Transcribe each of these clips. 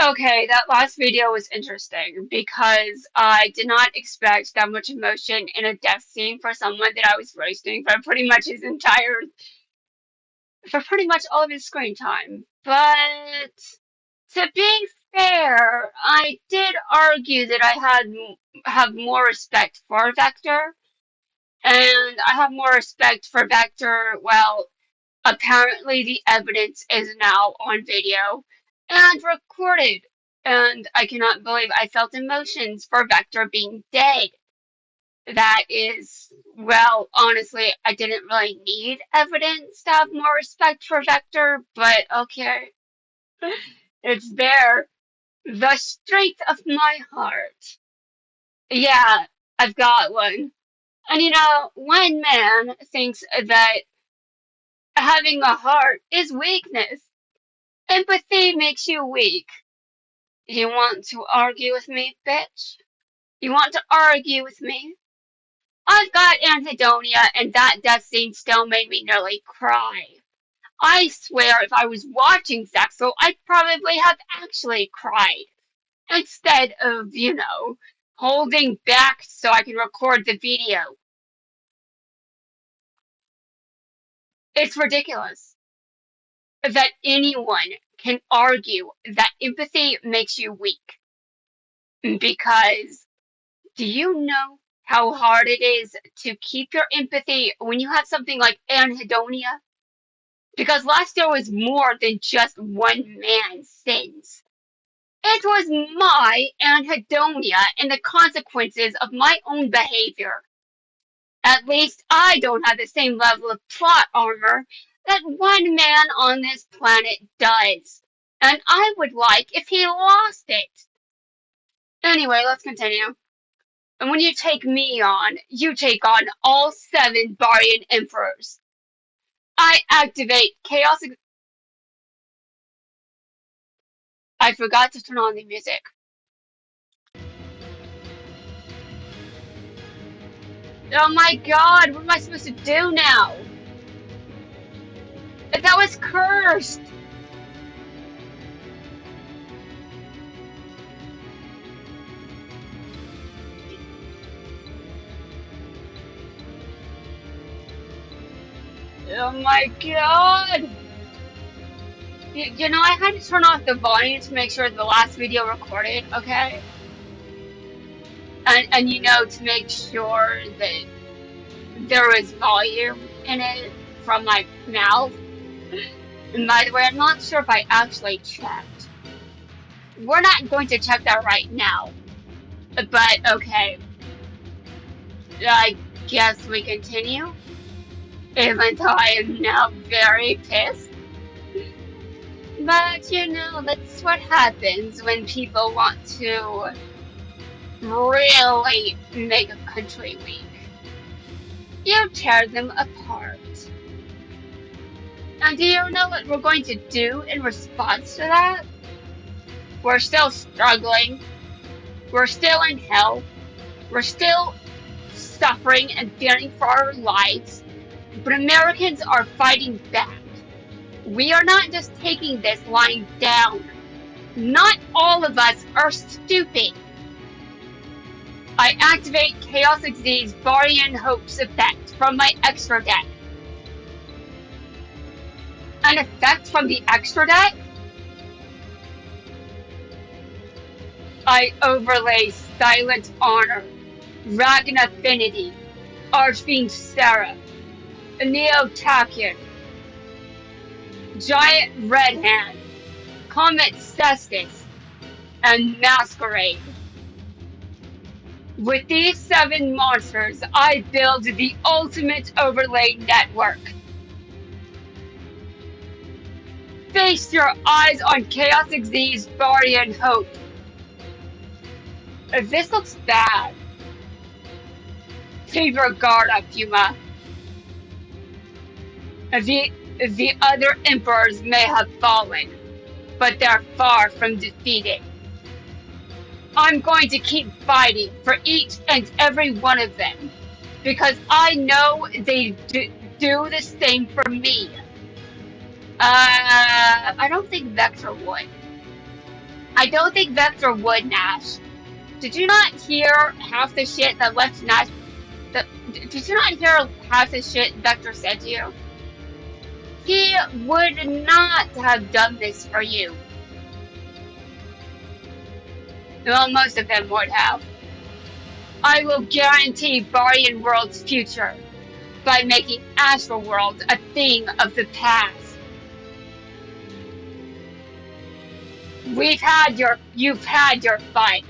Okay, that last video was interesting because I did not expect that much emotion in a death scene for someone that I was roasting for pretty much all of his screen time. But to be fair, I did argue that have more respect for Vector, and I have more respect for Vector. Well, apparently, the evidence is now on video and recorded, and I cannot believe I felt emotions for Vector being dead. That is, well, honestly, I didn't really need evidence to have more respect for Vector, but okay, it's there. The strength of my heart. Yeah, I've got one. And one man thinks that having a heart is weakness. Empathy makes you weak. You want to argue with me, bitch? You want to argue with me? I've got anhedonia, and that death scene still made me nearly cry. I swear if I was watching Zexel, I'd probably have actually cried. Instead of, holding back so I can record the video. It's ridiculous that anyone can argue that empathy makes you weak. Because do you know how hard it is to keep your empathy when you have something like anhedonia? Because last year was more than just one man's sins. It was my anhedonia and the consequences of my own behavior. At least I don't have the same level of plot armor that one man on this planet does. And I would like if he lost it. Anyway, let's continue. And when you take me on, you take on all seven Barian Emperors. I activate Chaos. I forgot to turn on the music. Oh my god, what am I supposed to do now? That was cursed! Oh my god! I had to turn off the volume to make sure the last video recorded, okay? And to make sure that there was volume in it from my mouth. And by the way, I'm not sure if I actually checked. We're not going to check that right now. But okay. I guess we continue. Even though I am now very pissed. But that's what happens when people want to really make a country weak. You tear them apart. And do you know what we're going to do in response to that? We're still struggling. We're still in hell. We're still suffering and fearing for our lives. But Americans are fighting back. We are not just taking this lying down. Not all of us are stupid. I activate Chaos Xyz's Barian Hopes effect from my extra deck. An effect from the extra deck? I overlay Silent Honor, Dragon Affinity, Archfiend Seraph, Neo-Tachyon, Giant Red Hand, Comet Cestus, and Masquerade. With these 7 monsters, I build the ultimate overlay network. Feast your eyes on Chaos Xyz's Barian Hope. This looks bad. Keep your guard up, Yuma. The other emperors may have fallen, but they're far from defeated. I'm going to keep fighting for each and every one of them, because I know they do the same for me. I don't think Vector would. I don't think Vector would, Nash. Did you not hear half the shit that left Nash? Did you not hear half the shit Vector said to you? He would not have done this for you. Well, most of them would have. I will guarantee Barian World's future by making Astral World a thing of the past. You've had your fun,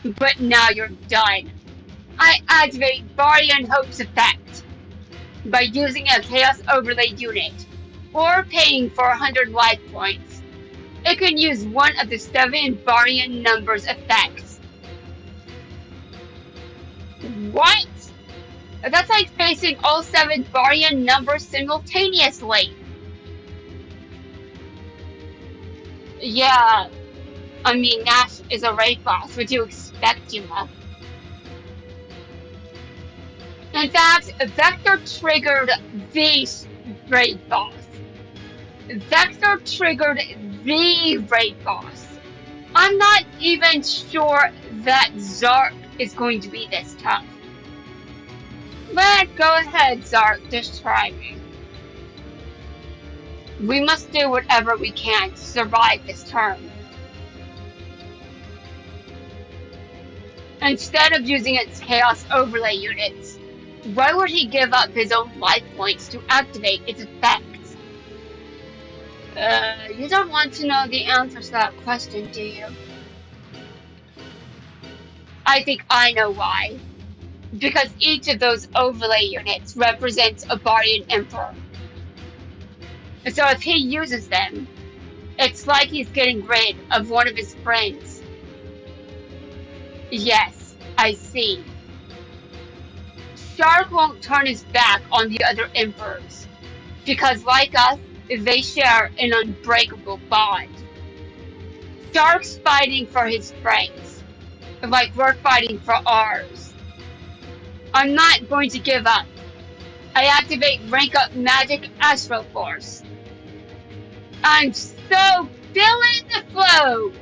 but now you're done. I activate Barian Hope's effect by using a Chaos Overlay unit, or paying for 100 life points. It can use one of the 7 Barian numbers effects. What? That's like facing all 7 Barian numbers simultaneously. Yeah, I mean, Nash is a raid boss. Would you expect, Yuma? In fact, Vector triggered the raid boss. Vector triggered the raid boss. I'm not even sure that Zark is going to be this tough. But go ahead, Zark, just try me. We must do whatever we can to survive this turn. Instead of using its Chaos Overlay units, why would he give up his own life points to activate its effects? You don't want to know the answer to that question, do you? I think I know why. Because each of those overlay units represents a Barian Emperor. So if he uses them, it's like he's getting rid of one of his friends. Yes, I see. Shark won't turn his back on the other Emperors, because like us, they share an unbreakable bond. Shark's fighting for his friends, like we're fighting for ours. I'm not going to give up. I activate Rank Up Magic Astral Force. I'm so feeling the flow!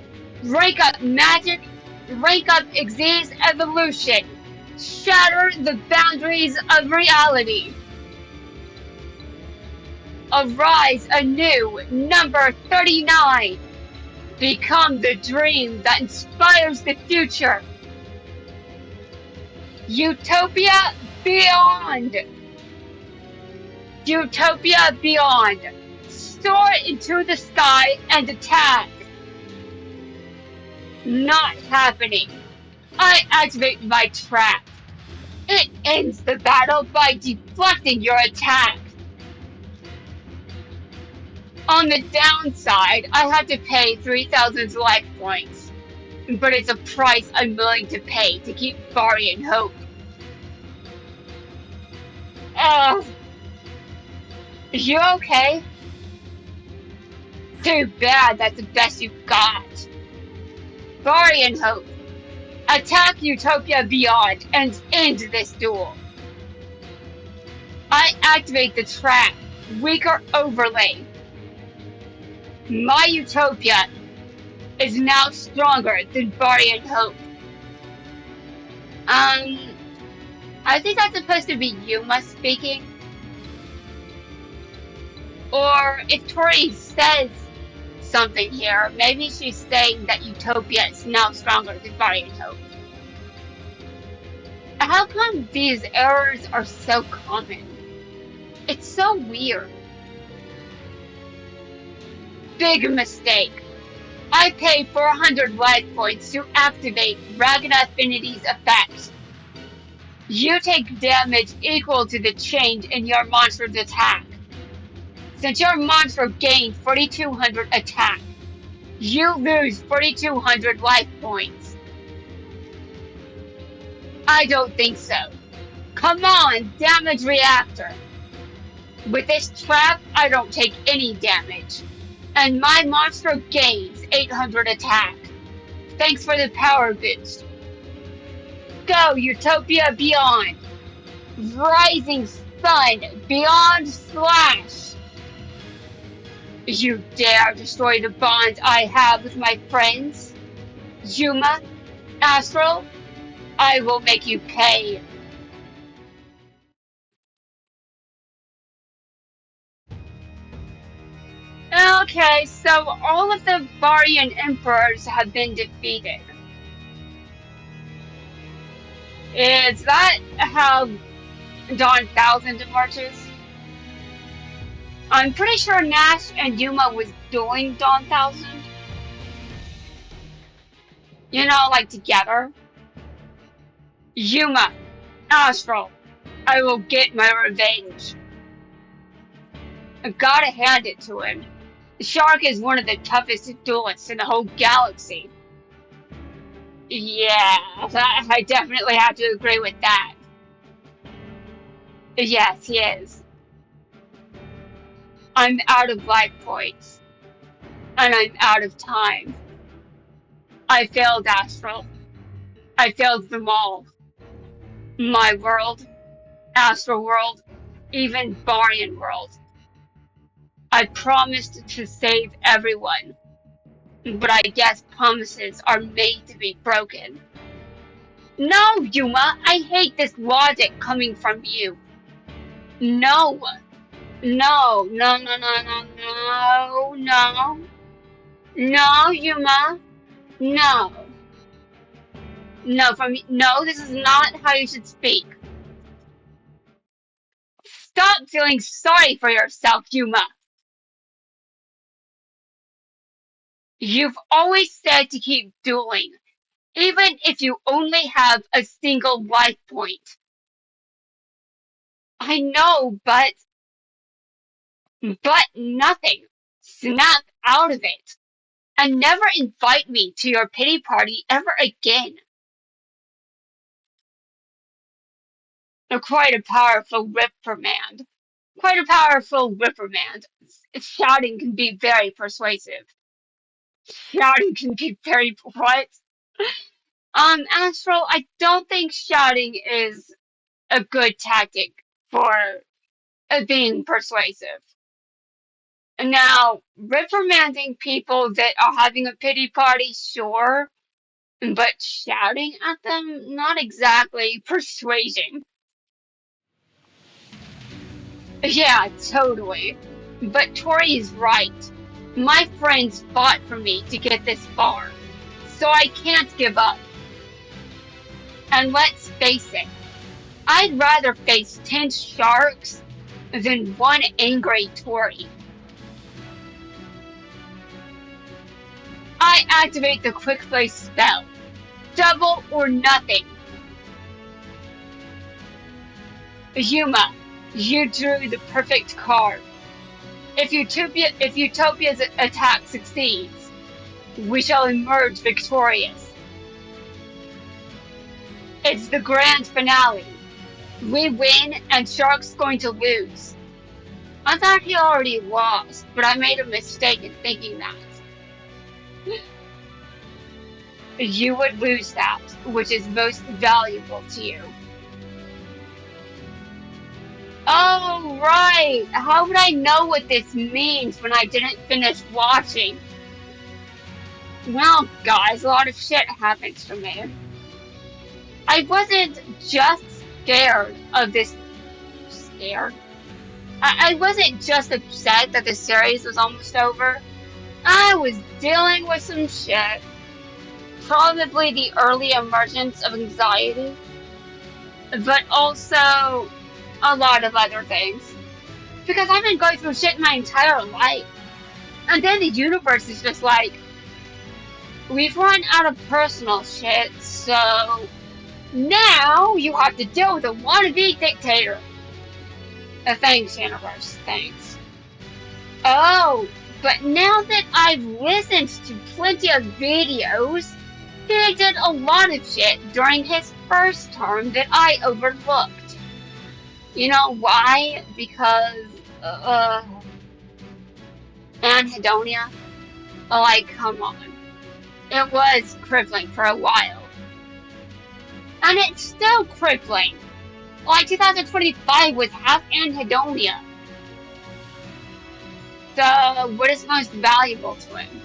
Rank Up Magic, Rank Up Xyz Evolution. Shatter the boundaries of reality. Arise anew, number 39. Become the dream that inspires the future. Utopia Beyond. Utopia Beyond. Soar into the sky and attack. Not happening. I activate my trap. It ends the battle by deflecting your attack. On the downside, I have to pay 3,000 life points, but it's a price I'm willing to pay to keep Barian Hope. You okay? Too bad that's the best you've got. Barian Hope, attack Utopia Beyond and end this duel. I activate the trap, weaker overlay. My Utopia is now stronger than Barian Hope. I think that's supposed to be Yuma speaking. Or if Tori says something here, maybe she's saying that Utopia is now stronger than Barian Hope. How come these errors are so common? It's so weird. Big mistake. I pay 400 life points to activate Ragna Affinity's effect. You take damage equal to the change in your monster's attack. Since your monster gained 4,200 attack, you lose 4,200 life points. I don't think so. Come on, damage reactor. With this trap, I don't take any damage. And my monster gains 800 attack. Thanks for the power boost. Go, Utopia Beyond. Rising Sun Beyond Slash. You dare destroy the bond I have with my friends? Yuma, Astral, I will make you pay. Okay, so all of the Varian emperors have been defeated. Is that how Dawn Thousand emerges? I'm pretty sure Nash and Yuma was dueling Dawn Thousand. You know, like together. Yuma, Astral, I will get my revenge. I gotta hand it to him. The Shark is one of the toughest duelists in the whole galaxy. Yeah, I definitely have to agree with that. Yes, he is. I'm out of life points, and I'm out of time. I failed Astral. I failed them all. My world, Astral world, even Barian world. I promised to save everyone, but I guess promises are made to be broken. No, Yuma, I hate this logic coming from you. No, no, no, no, no, no, no, no, no, Yuma, no, no, no, this is not how you should speak. Stop feeling sorry for yourself, Yuma. You've always said to keep dueling, even if you only have a single life point. I know, but nothing. Snap out of it. And never invite me to your pity party ever again. Quite a powerful reprimand. Quite a powerful reprimand. Shouting can be very persuasive. Shouting can be very what? Astral, I don't think shouting is a good tactic for being persuasive. Now, reprimanding people that are having a pity party, sure, but shouting at them, not exactly persuasion. Yeah, totally. But Tori is right. My friends fought for me to get this far, so I can't give up. And let's face it, I'd rather face 10 sharks than one angry Tori. I activate the quick play spell. Double or nothing. Yuma, you drew the perfect card. If Utopia's attack succeeds, we shall emerge victorious. It's the grand finale. We win and Shark's going to lose. I thought he already lost, but I made a mistake in thinking that. You would lose that, which is most valuable to you. Oh, right! How would I know what this means when I didn't finish watching? Well, guys, a lot of shit happens to me. I wasn't just scared of this. Scared? I wasn't just upset that the series was almost over. I was dealing with some shit. Probably the early emergence of anxiety, but also a lot of other things. Because I've been going through shit my entire life. And then the universe is just like, we've run out of personal shit, so now you have to deal with a wannabe dictator. Thanks, universe, thanks. Oh, but now that I've listened to plenty of videos, he did a lot of shit during his first term that I overlooked. You know why? Because, anhedonia? Like, come on. It was crippling for a while. And it's still crippling. Like 2025 was half anhedonia. So, what is most valuable to him?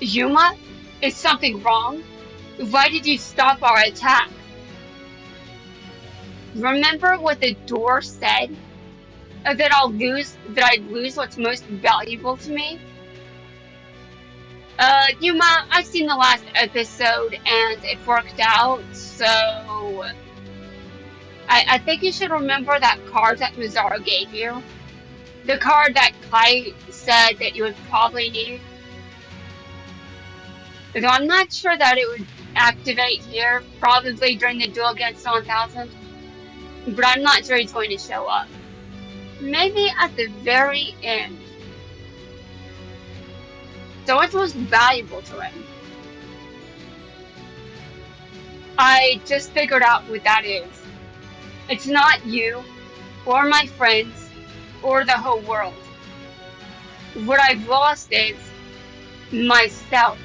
Yuma, is something wrong? Why did you stop our attack? Remember what the door said? That I'd lose what's most valuable to me? Yuma, I've seen the last episode and it worked out, so I think you should remember that card that Mizaru gave you. The card that Kai said that you would probably need. Though I'm not sure that it would activate here, probably during the duel against 1000. But I'm not sure he's going to show up. Maybe at the very end. So what's most valuable to him? I just figured out what that is. It's not you, or my friends, or the whole world. What I've lost is myself.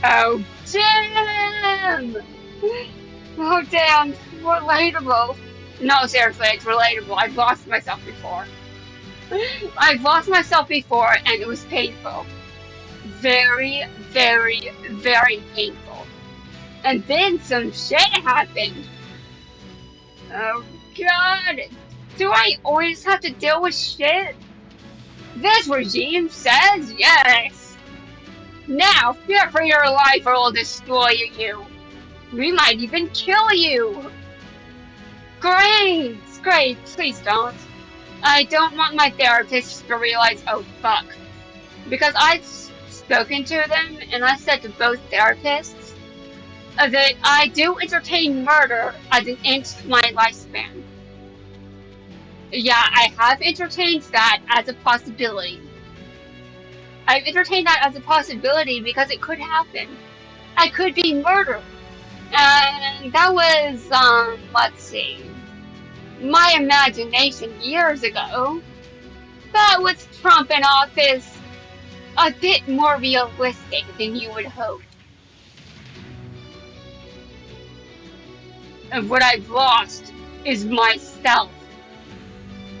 Oh, damn! Oh, damn, relatable. No, seriously, it's relatable. I've lost myself before. I've lost myself before, and it was painful. Very, very, very painful. And then some shit happened. Oh, God. Do I always have to deal with shit? This regime says yes. Now, fear for your life or we'll destroy you. We might even kill you. Great, great, please don't. I don't want my therapist to realize, oh fuck. Because I've spoken to them and I said to both therapists that I do entertain murder as an end to my lifespan. Yeah, I have entertained that as a possibility. I've entertained that as a possibility because it could happen. I could be murdered. And that was, let's see, my imagination years ago. But with Trump in office, a bit more realistic than you would hope. And what I've lost is myself.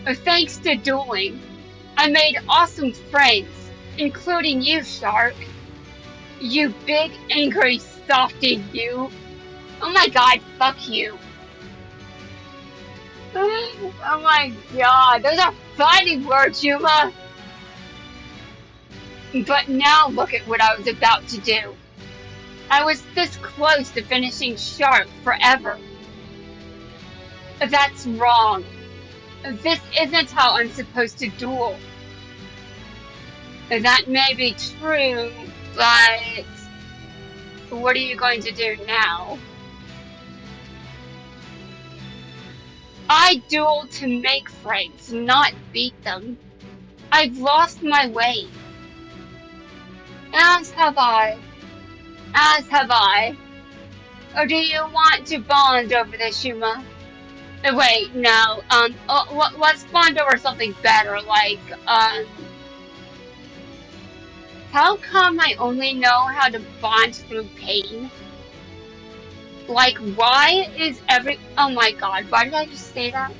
Thanks to dueling, I made awesome friends, including you, Shark. You big, angry softy, you. Oh my god, fuck you. Oh my god, those are fighting words, Yuma. But now look at what I was about to do. I was this close to finishing Shark forever. That's wrong. This isn't how I'm supposed to duel. That may be true, but what are you going to do now? I duel to make friends, not beat them. I've lost my way. As have I. As have I. Or do you want to bond over this, Yuma? Wait, no. Let's bond over something better, like, how come I only know how to bond through pain? Like, why is oh my god, why did I just say that?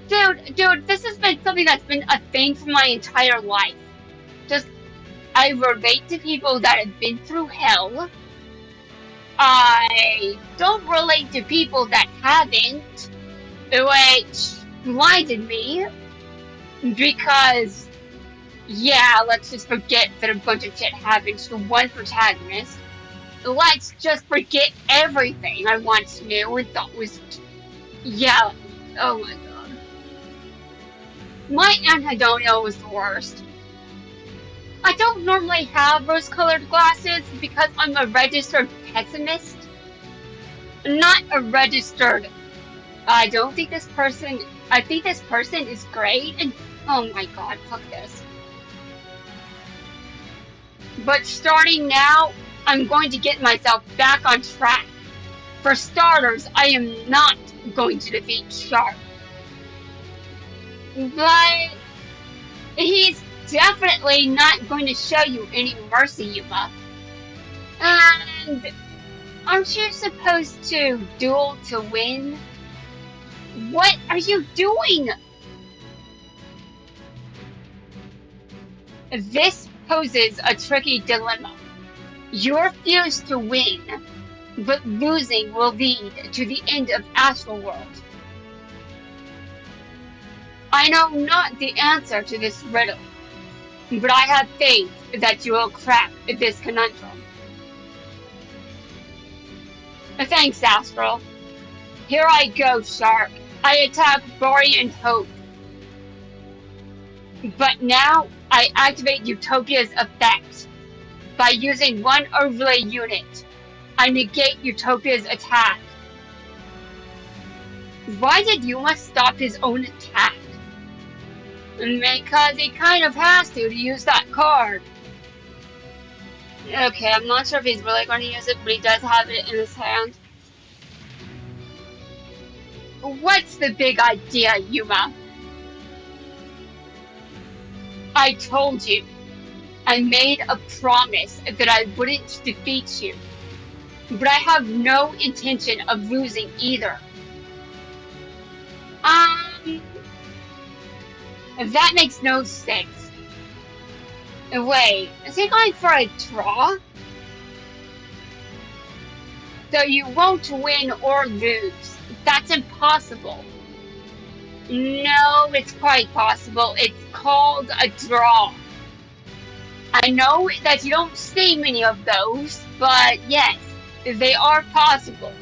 Dude, this has been something that's been a thing for my entire life. Just, I relate to people that have been through hell. I don't relate to people that haven't, which blinded me, because, yeah, let's just forget that a bunch of shit happens to one protagonist. Let's just forget everything I once knew and thought was, yeah, oh my god. My anhedonia was the worst. I don't normally have rose-colored glasses because I'm a registered pessimist. Not a registered, I think this person is great, and oh my god, fuck this. But starting now, I'm going to get myself back on track. For starters, I am not going to defeat Shark. But he's definitely not going to show you any mercy, Yuma. And aren't you supposed to duel to win? What are you doing? This poses a tricky dilemma. You refuse to win, but losing will lead to the end of Astral World. I know not the answer to this riddle, but I have faith that you will crack this conundrum. Thanks, Astral. Here I go, Shark. I attack Borean Hope. But now I activate Utopia's effect. By using one overlay unit, I negate Utopia's attack. Why did Yuma stop his own attack? Because he kind of has to use that card. Okay, I'm not sure if he's really going to use it, but he does have it in his hand. What's the big idea, Yuma? I told you. I made a promise that I wouldn't defeat you. But I have no intention of losing either. That makes no sense. Wait, is he going for a draw? So you won't win or lose. That's impossible. No, it's quite possible. It's called a draw. I know that you don't see many of those, but yes, they are possible.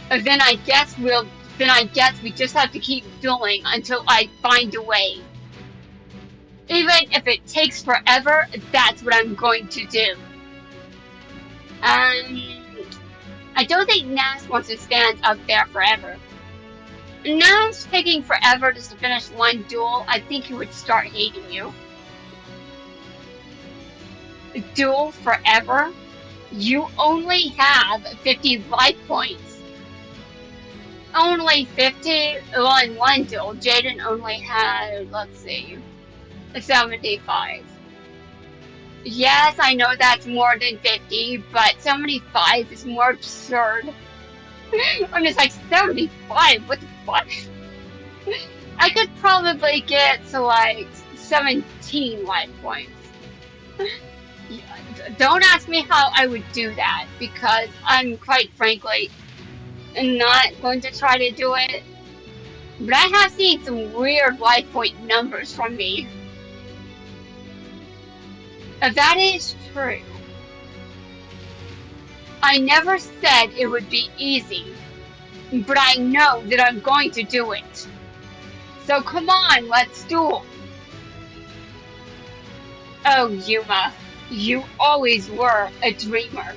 Then I guess we just have to keep dueling until I find a way. Even if it takes forever, that's what I'm going to do. I don't think Nasch wants to stand up there forever. Nasch taking forever just to finish one duel, I think he would start hating you. Duel forever? You only have 50 life points. Only 50? Well, in one duel, Jaden only had, let's see, 75. Yes, I know that's more than 50, but 75 is more absurd. I'm just like, 75? What the fuck? I could probably get to like 17 life points. Don't ask me how I would do that, because I'm quite frankly not going to try to do it. But I have seen some weird life point numbers from me. That is true. I never said it would be easy, but I know that I'm going to do it. So come on, let's duel. Oh, Yuma, you always were a dreamer.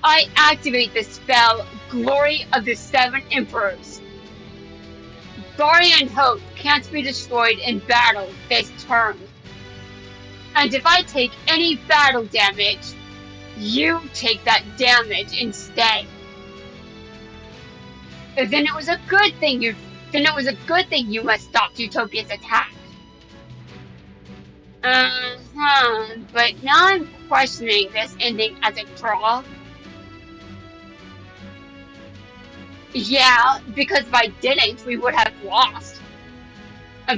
I activate the spell Glory of the Seven Emperors. Borean Hope can't be destroyed in battle this turn. And if I take any battle damage, you take that damage instead. Then it was a good thing you must stop Utopia's attack. But now I'm questioning this ending as a draw. Yeah, because if I didn't, we would have lost.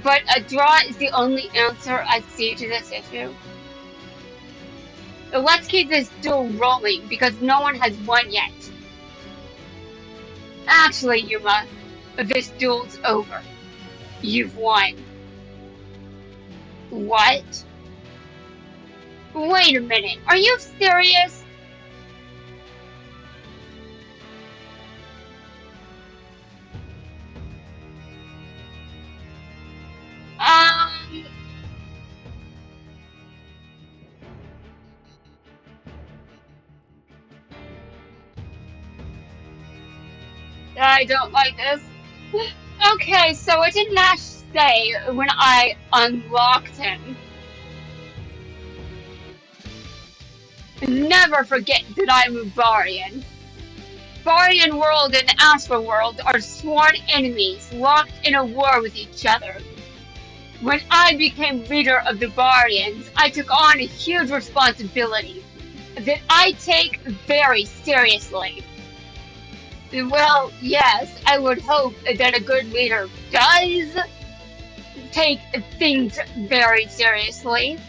But a draw is the only answer I see to this issue. Let's keep this duel rolling, because no one has won yet. Actually, Yuma, this duel's over. You've won. What? Wait a minute, are you serious? I don't like this. Okay, so what did Nasch say when I unlocked him? Never forget that I'm a Barian. Barian world and Astral world are sworn enemies, locked in a war with each other. When I became leader of the Barians, I took on a huge responsibility that I take very seriously. Well, yes, I would hope that a good leader does. take things very seriously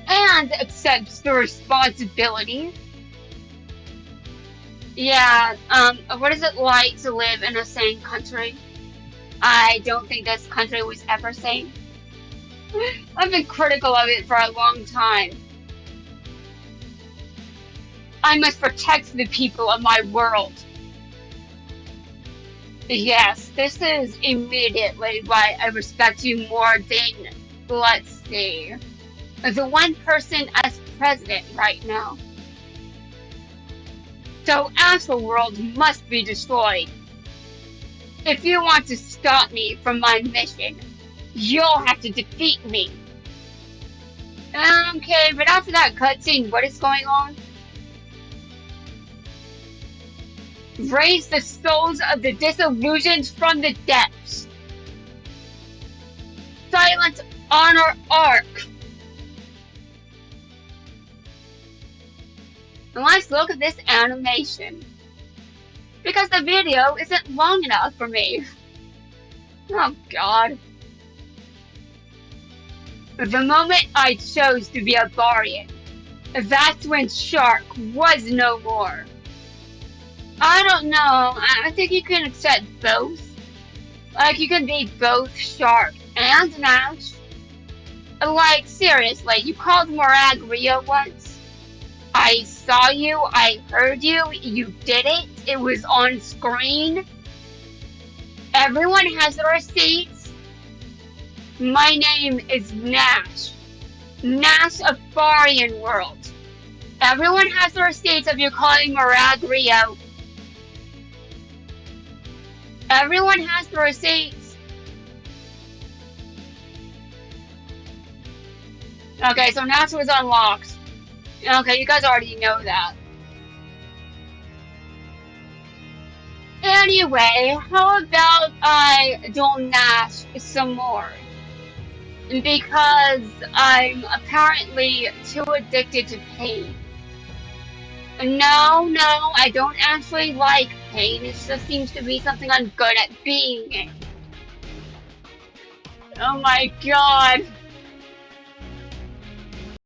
and accepts the responsibility. Yeah, what is it like to live in a sane country? I don't think this country was ever sane. I've been critical of it for a long time. I must protect the people of my world. Yes, this is immediately why I respect you more than, let's see, the one person as president right now. So World must be destroyed. If you want to stop me from my mission, you'll have to defeat me. Okay, but after that cutscene, what is going on? Raise the souls of the disillusioned from the depths. Silence on our arc. And let's look at this animation. Because the video isn't long enough for me. Oh god. The moment I chose to be a Barian, that's when Shark was no more. I don't know, I think you can accept both. Like, you can be both Shark and Nasch. Like, seriously, you called Morag Rio once? I saw you, I heard you, you did it, it was on screen. Everyone has the receipts. My name is Nasch. Nasch of Barian World. Everyone has the receipts of you calling Morag Rio. Everyone has the receipts. Okay, so Nasch was unlocked. Okay, you guys already know that. Anyway, how about I duel Nasch some more? Because I'm apparently too addicted to pain. No, no, I don't actually like pain. It just seems to be something I'm good at being in. Oh my god.